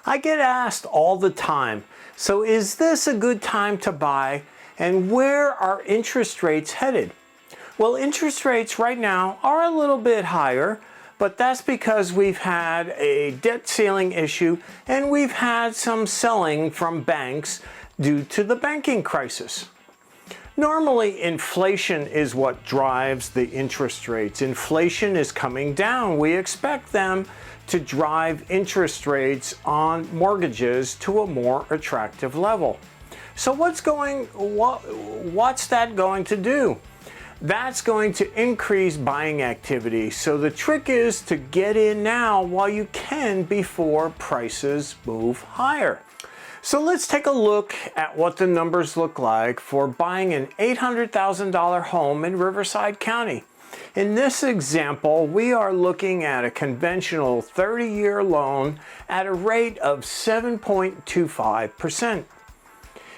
I get asked all the time, so is this a good time to buy, and where are interest rates headed? Well, interest rates right now are a little bit higher, but that's because we've had a debt ceiling issue and we've had some selling from banks due to the banking crisis. Normally, inflation is what drives the interest rates. Inflation is coming down. We expect them to drive interest rates on mortgages to a more attractive level. So what's that going to do? That's going to increase buying activity. So the trick is to get in now while you can before prices move higher. So let's take a look at what the numbers look like for buying an $800,000 home in Riverside County. In this example, we are looking at a conventional 30-year loan at a rate of 7.25%.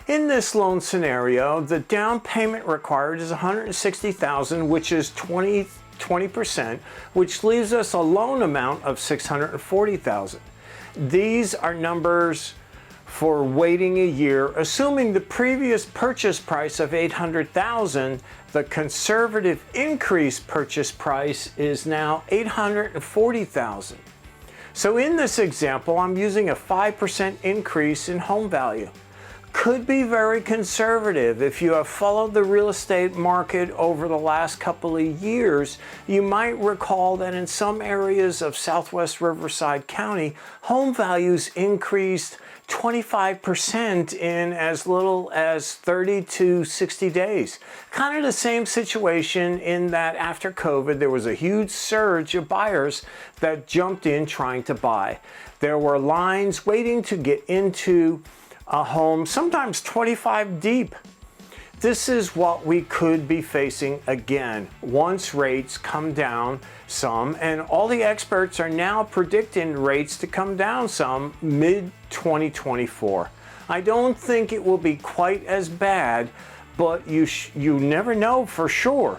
In this loan scenario, the down payment required is $160,000, which is 20%, which leaves us a loan amount of $640,000. These are numbers for waiting a year, assuming the previous purchase price of $800,000, the conservative increased purchase price is now $840,000. So in this example, I'm using a 5% increase in home value. Could be very conservative. If you have followed the real estate market over the last couple of years, you might recall that in some areas of Southwest Riverside County, home values increased 25% in as little as 30 to 60 days. Kind of the same situation in that after COVID, there was a huge surge of buyers that jumped in trying to buy. There were lines waiting to get into a home, sometimes 25 deep. This is what we could be facing again once rates come down some, and all the experts are now predicting rates to come down some mid-2024. I don't think it will be quite as bad, but you never know for sure.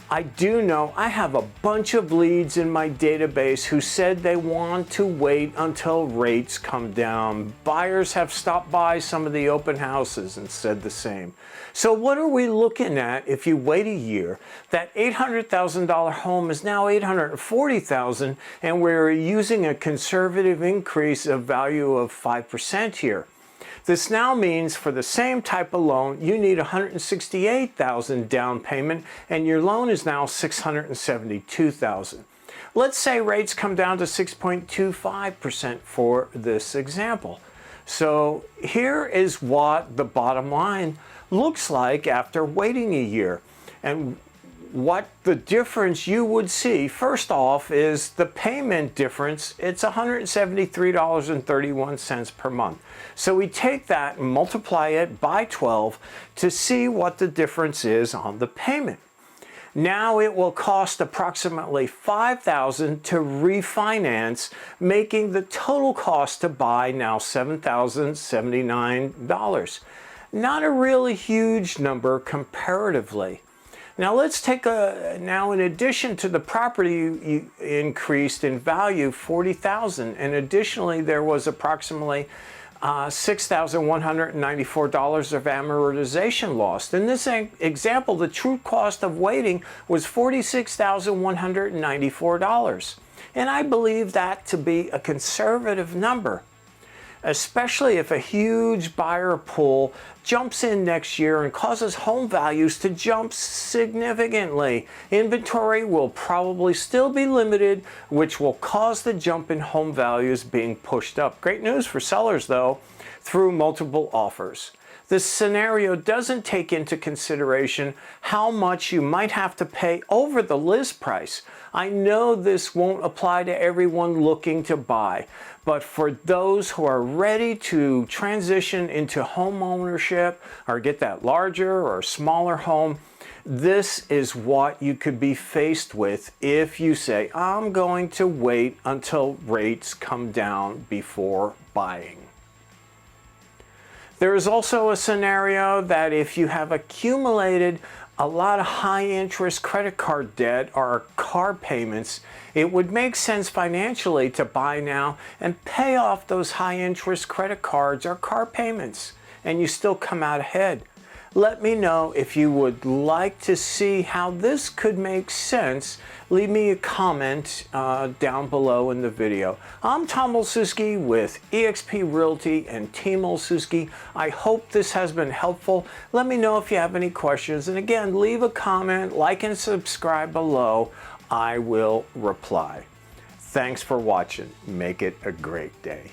I do know I have a bunch of leads in my database who said they want to wait until rates come down. Buyers have stopped by some of the open houses and said the same. So what are we looking at if you wait a year? That $800,000 home is now $840,000, and we're using a conservative increase of value of 5% here. This now means for the same type of loan, you need $168,000 down payment, and your loan is now $672,000. Let's say rates come down to 6.25% for this example. So here is what the bottom line looks like after waiting a year. And what the difference you would see, first off, is the payment difference. It's $173.31 per month. So we take that and multiply it by 12 to see what the difference is on the payment. Now it will cost approximately $5,000 to refinance, making the total cost to buy now $7,079. Not a really huge number comparatively. Now let's take in addition to the property increased in value $40,000, and additionally there was approximately $6,194 of amortization lost. In this example, the true cost of waiting was $46,194. And I believe that to be a conservative number, especially if a huge buyer pool jumps in next year and causes home values to jump significantly. Inventory will probably still be limited, which will cause the jump in home values being pushed up. Great news for sellers, though, through multiple offers. This scenario doesn't take into consideration how much you might have to pay over the list price. I know this won't apply to everyone looking to buy, but for those who are ready to transition into home ownership or get that larger or smaller home, this is what you could be faced with if you say, I'm going to wait until rates come down before buying. There is also a scenario that if you have accumulated a lot of high interest credit card debt or car payments, it would make sense financially to buy now and pay off those high interest credit cards or car payments, and you still come out ahead. Let me know if you would like to see how this could make sense. Leave me a comment down below in the video. I'm Tom Olszewski with eXp Realty and Team Olszewski. I hope this has been helpful. Let me know if you have any questions. And again, leave a comment, like and subscribe below. I will reply. Thanks for watching. Make it a great day.